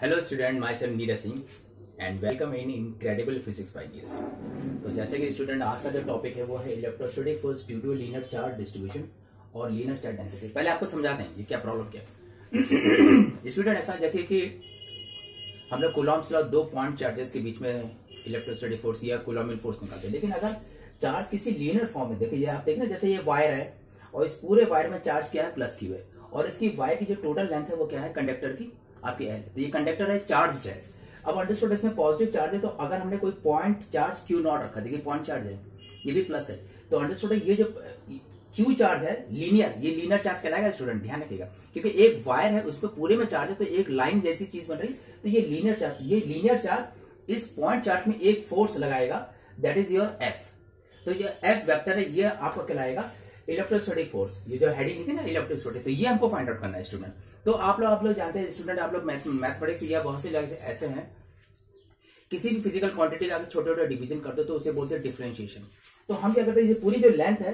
Hello student, my self Neeraj Singh and welcome in incredible physics bye Neeraj Singh. तो जैसे कि student आज का जो टॉपिक है वो है electrostatic force due to linear charge distribution और लीनियर चार्ज डेंसिटी। पहले आपको समझाते हैं ये क्या प्रॉब्लम क्या है। स्टूडेंट ऐसा देखिए कि हम लोग कूलॉम्स लॉ दो पॉइंट चार्जेस के बीच में इलेक्ट्रोस्टैटिक फोर्स या कूलॉमिक फोर्स निकालते हैं, लेकिन अगर चार्ज किसी लीनियर फॉर्म में देखिए, आप देखना जैसे ये वायर है और इस पूरे वायर में चार्ज क्या है प्लस क्यू है और इसकी वायर की जो टोटल लेंथ है वो क्या है कंडक्टर की आपकी एल। तो ये कंडक्टर है, चार्ज है। अब अंडरस्टूड इसमें पॉजिटिव चार्ज है, तो अगर हमने कोई पॉइंट चार्ज क्यू नॉट रखा, देखिए पॉइंट चार्ज है, ये भी प्लस है, तो अंडरस्टूड ये जो क्यू चार्ज है लीनियर, ये लीनियर चार्ज कहलाएगा। स्टूडेंट ध्यान रखिएगा, क्योंकि एक वायर है उस पर पूरे में चार्ज है तो एक लाइन जैसी चीज बन रही, तो ये लीनियर चार्ज, ये लीनियर चार्ज इस पॉइंट चार्ज में एक फोर्स लगाएगा, दैट इज योर एफ। तो जो एफ वेक्टर है ये आपको कहलाएगा इलेक्ट्रोस्टैटिक फोर्स। ये जो हेडिंग लिखे ना इलेक्ट्रोस्टैटिक, तो ये हमको फाइंड आउट करना है स्टूडेंट। तो आप लोग जानते हैं स्टूडेंट, आप लोग मैथमेटिक्स या बहुत से जगह ऐसे हैं, किसी भी फिजिकल क्वांटिटी का छोटे छोटे डिवीजन कर दो तो उसे बोलते हैं डिफरेंशिएशन। तो हम क्या करते हैं, ये पूरी जो लेंथ है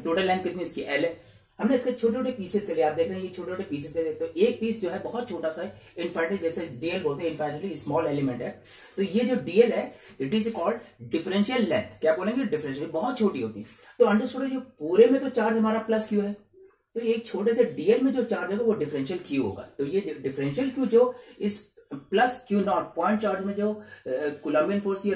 टोटल लेंथ कितनी इसकी एल है, हमने इसके छोटे छोटे पीसेस से लिया। आप देख रहे हैं ये छोटे छोटे पीसेस से, तो एक पीस जो है बहुत छोटा सा है, इनफाइनाइटली, जैसे डीएल बोलते हैं, इनफाइनाइटली स्मॉल एलिमेंट है। तो ये जो डीएल है it is called differential length. क्या बोलेंगे, डिफरेंशियल, बहुत छोटी होती है। तो अंडरस्टूड जो पूरे में तो चार्ज हमारा प्लस क्यू है, तो एक छोटे से डीएल में जो चार्ज होगा वो डिफरेंशियल क्यू होगा। तो ये डिफरेंशियल क्यू जो इस plus Q not point charge में जो कूलम्बियन फोर्स या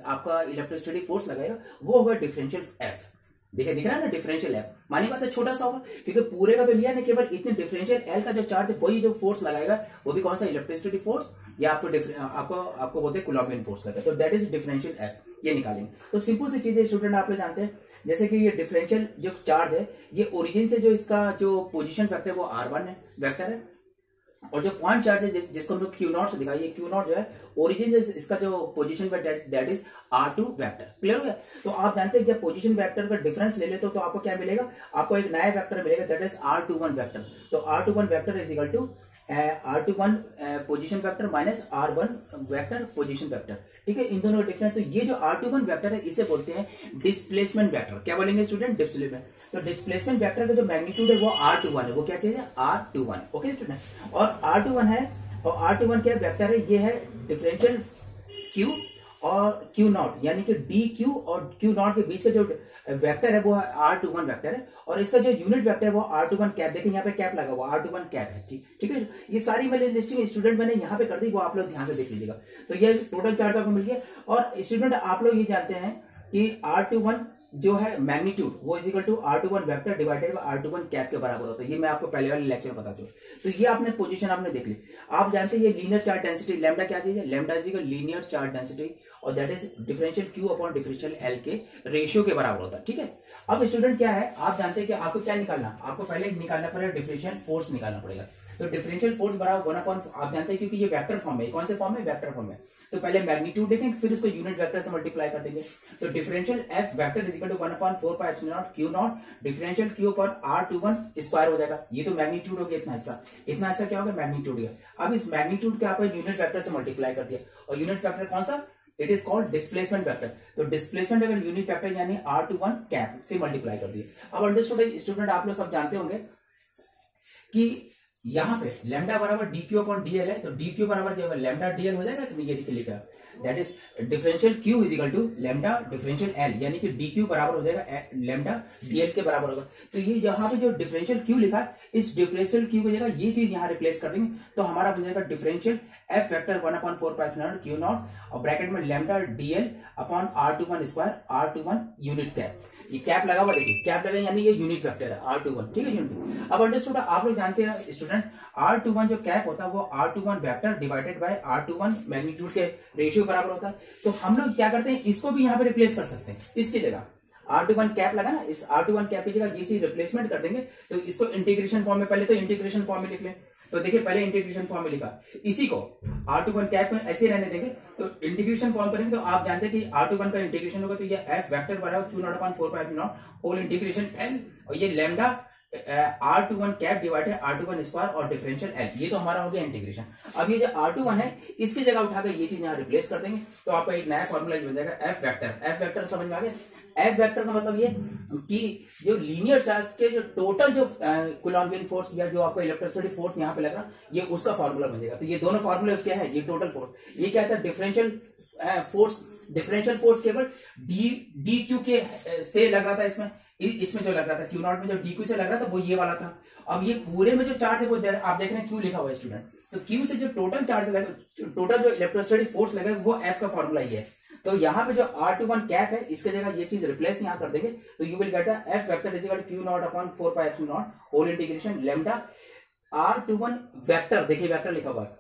आपका इलेक्ट्रोस्टैटिक फोर्स लगाएगा वो होगा डिफरेंशियल एफ। दिख रहा है ना, डिफरेंशियल एफ। मानी बात है छोटा सा होगा, क्योंकि पूरे का तो लिया ना, केवल इतने डिफरेंशियल एल का जो चार्ज है वही जो फोर्स लगाएगा वो भी कौन सा, इलेक्ट्रोस्टैटिक फोर्स या आपको बोलते हैं कूलम्बियन फोर्स लगाएगा। तो दैट इज डिफरेंशियल एफ, ये निकालेंगे। तो सिंपल सी चीज है स्टूडेंट, आप लोग जानते हैं जैसे कि ये डिफरेंशियल जो चार्ज है ये ओरिजिन से जो इसका जो पोजीशन वेक्टर है वो r1 है वेक्टर है, और जो पॉइंट चार्ज है जिसको हम लोग क्यू नॉट से दिखाई, ये क्यू नॉट जो है ओरिजिन से इसका जो position vector that is r2 vector. Clear हो गया। तो आप जानते हैं जब पोजीशन वेक्टर का डिफरेंस ले लेते हो तो आपको क्या मिलेगा, आपको एक नया वेक्टर मिलेगा दैट इज r21 वेक्टर। तो r21 vector is equal to r21 position vector minus r1 vector position vector. ठीक है, इन दोनों का डिफरेंस। तो ये जो r21 वेक्टर है इसे बोलते हैं डिस्प्लेसमेंट वेक्टर। क्या बोलेंगे स्टूडेंट, डिस्प्लेसमेंट। तो डिस्प्लेसमेंट वेक्टर का जो मैग्नीट्यूड है वो r21 है, वो क्या चीज है, r21। ओके स्टूडेंट, और r21 है, और r21 क्या वेक्टर है, ये है डिफरेंशियल q और क्यू नॉट, यानी कि डी क्यू और क्यू नॉट के बीच का जो वेक्टर है वो है r21 वेक्टर है, और इसका जो यूनिट वेक्टर है वो r21 कैप। देखिए यहाँ पे कैप लगा हुआ r21 कैप है। ठीक है, ये सारी मैंने लिस्टिंग स्टूडेंट मैंने यहाँ पे कर दी, वो आप लोग ध्यान से देख लीजिएगा। तो ये टोटल चार्ज आपको मिल गया। और स्टूडेंट आप लोग ये जानते हैं कि r21 जो है मैग्नीट्यूड वो is equal to r21 vector divided by r21 cap के बराबर होता है। ये मैं आपको पहले वाले लेक्चर में बता चुका। तो ये आपने पोजीशन आपने देख ली। आप जानते हैं ये लीनियर चार्ज डेंसिटी लैम्डा क्या चीज है, lambda is equal linear charge density और that is differential q upon differential l के रेशियो के बराबर होता है। ठीक है, अब स्टूडेंट क्या है, आप जानते हैं कि आपको क्या निकालना, आपको पहले निकालना पड़ेगा डिफरेंशियल फोर्स निकालना पड़ेगा। तो डिफरेंशियल फोर्स बराबर 1 अपॉन, आप जानते हैं क्योंकि ये वेक्टर फॉर्म है, कौन से फॉर्म है, वेक्टर फॉर्म है। तो पहले मैग्नीट्यूड देखेंगे फिर उसको यूनिट वेक्टर से मल्टीप्लाई कर देंगे। तो differential f vector is equal to 1 upon 4 pi epsilon not q not differential q upon r21 square हो जाएगा। ये तो मैग्नीट्यूड हो गया, इतना हिस्सा क्या होगा, मैग्नीट्यूड है। अब इस मैग्नीट्यूड के आपको यूनिट वेक्टर से मल्टीप्लाई कर दिया, और यूनिट वेक्टर कौन सा, it is called displacement vector. तो डिस्प्लेसमेंट वेक्टर यूनिट वेक्टर यानी r21 कैप से मल्टीप्लाई कर दिया। अब अंडरस्टूड स्टूडेंट, आप लोग सब जानते होंगे कि यहां पे लैम्डा बराबर डी क्यू अपॉन डीएल है, तो डी क्यू बराबर क्या होगा, लैम्डा डीएल हो जाएगा कि ये लिखा that is differential q is equal to lambda differential l, यानी कि डी क्यू बराबर हो जाएगा लैम्डा डीएल के बराबर होगा। तो ये यहाँ पे जो डिफरेंशियल क्यू लिखा है इस डिफरेंशियल क्यू की जगह ये चीज यहाँ रिप्लेस कर देंगे, तो हमारा बन जाएगा differential f vector 1 upon 4 pi epsilon not q not और ब्रैकेट में lambda DL upon r21 square r21 unit cap. ये कैप लगा हुआ, देखिए कैप लगा यानी ये यूनिट वेक्टर है r21। ठीक है यूनिट। अब अंडरस्टूड, आप लोग जानते हैं स्टूडेंट r21 जो कैप होता है वो r21 vector divided by r21 magnitude के रेशियो बराबर होता है। तो हम लोग क्या करते हैं, इसको भी यहाँ पे रिप्लेस कर सकते हैं, इसकी जगह r21 कैप लगा ना, इस r21 कैप की जगह ये चीज रिप्लेसमेंट कर देंगे। तो इसको इंटीग्रेशन फॉर्म में, पहले तो इंटीग्रेशन फॉर्म में लिख लें। तो देखिए पहले इंटीग्रेशन फॉर्म में लिखा, इसी को r21 कैप में ऐसे रहने देंगे। तो इंटीग्रेशन फॉर्म करेंगे तो आप जानते हैं कि r21 का इंटीग्रेशन होगा, तो ये f वेक्टर बराबर q not upon 4 pi epsilon not whole integration l, और ये lambda r21 cap divided r21 square और डिफरेंशियल l, ये तो हमारा हो गया इंटीग्रेशन। अब ये जो r21 है इसकी जगह उठाकर ये चीज यहाँ रिप्लेस कर देंगे, तो आपका एक नया फॉर्मूला बन जाएगा f वेक्टर। f वेक्टर समझ में आ गया, एफ वेक्टर का मतलब ये कि जो लीनियर चार्ज के जो टोटल जो कूलम्बियन फोर्स या जो आपको इलेक्ट्रोस्टैटिक फोर्स यहाँ पे लग रहा ये उसका फॉर्मूला बनेगा। तो ये दोनों फॉर्मूले उसके हैं, ये टोटल फोर्स, ये क्या है डिफरेंशियल फोर्स। डिफरेंशियल फोर्स केवल डी क्यू के से लग रहा था, इसमें जो लग रहा था क्यू नॉट में जो डी क्यू से लग रहा था वो ये वाला था। अब ये पूरे में जो चार्ज है वो आप देख रहे हैं क्यू लिखा हुआ है स्टूडेंट, तो क्यू से जो टोटल चार्ज लगेगा, टोटल जो इलेक्ट्रोस्टैटिक फोर्स लगेगा वो एफ का फॉर्मूला ये है। तो यहाँ पे जो R21 कैप है इसके जगह ये चीज रिप्लेस यहाँ कर देंगे, तो you will get f vector is equal to q not upon 4 pi epsilon not whole integration lambda R21 vector, देखिए वेक्टर लिखा हुआ है,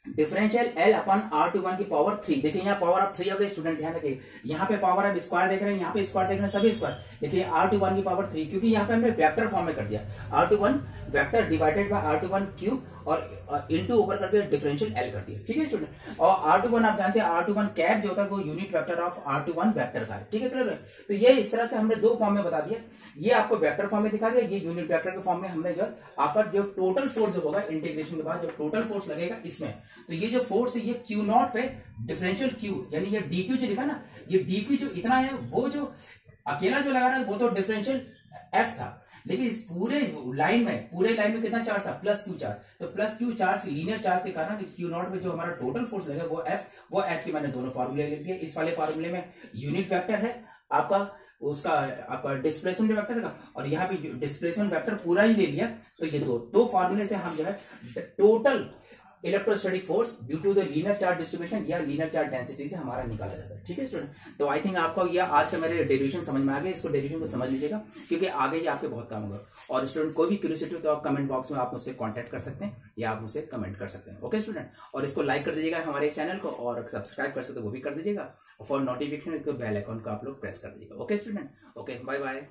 डिफरेंशियल L अपॉन R21 की पावर 3। देखिए यहाँ पावर ऑफ 3 हो गई स्टूडेंट, ध्यान रखिए। यहाँ पे पावर आप स्क्वायर देख रहे हैं, यहाँ पे स्क्वायर देख रहे हैं, सभी स्क्वायर। देखिए R21 की पावर 3, क्योंकि यहाँ पे हमने वेक्टर फॉर्म में कर दिया, R21 vector divided by R21 cube और इनटू ऊपर करके डिफरेंशियल L कर दिया, ठीक है स्टूडेंट। और R21 आप जानते हैं R21 कैप जो होता है वो unit vector of R21 vector का है, ठीक है क्लियर है। तो ये इस तरह से हमने दो फॉर्म में बता दिया, ये आपको वेक्टर फॉर्म में दिखा दिया, ये यूनिट वेक्टर के फॉर्म में हमने जो आपका जो टोटल फोर्स जो होगा इंटीग्रेशन के बाद जो टोटल फोर्स लगेगा इसमें, तो ये जो फोर्स है ये क्यू नॉट पे डिफरेंशियल क्यू यानी ये डी क्यू जो लिखा ना, ये डी क्यू जो इतना है वो जो अकेला जो लगा रहा है वो तो डिफरेंशियल एफ था, लेकिन इस पूरे लाइन में कितना चार्ज था, प्लस क्यू चार्ज। तो plus Q charge linear charge के कारण क्यू नॉट में जो हमारा टोटल फोर्स लगेगा वो एफ की मैंने दोनों फॉर्मूले लिख दिए। इस वाले फॉर्मूले में यूनिट वेक्टर है आपका डिस्प्लेसमेंट वेक्टर का, और यहाँ पे डिस्प्लेसमेंट वेक्टर पूरा ही ले लिया। तो ये दो फॉर्मूले से हम जो है total electrostatic force due to the linear charge distribution या लीनियर चार्ज डेंसिटी से हमारा निकाला जाता है, ठीक है स्टूडेंट। तो आई थिंक आपको ये आज का मेरे डेरिवेशन समझ में आ गया, इसको डेरिवेशन को समझ लीजिएगा क्योंकि आगे ये आपके बहुत काम होगा। और स्टूडेंट कोई भी क्यूरियोसिटी हो तो आप कमेंट बॉक्स में आप मुझसे कांटेक्ट कर सकते हैं या आप मुझसे कमेंट कर सकते हैं, ओके स्टूडेंट। और इसको लाइक कर दीजिएगा हमारे चैनल को, और सब्सक्राइब कर सकते हो वो भी कर दीजिएगा, और फॉर नोटिफिकेशन बेल आइकन को आप लोग प्रेस कर दीजिएगा, okay student. Okay, bye bye.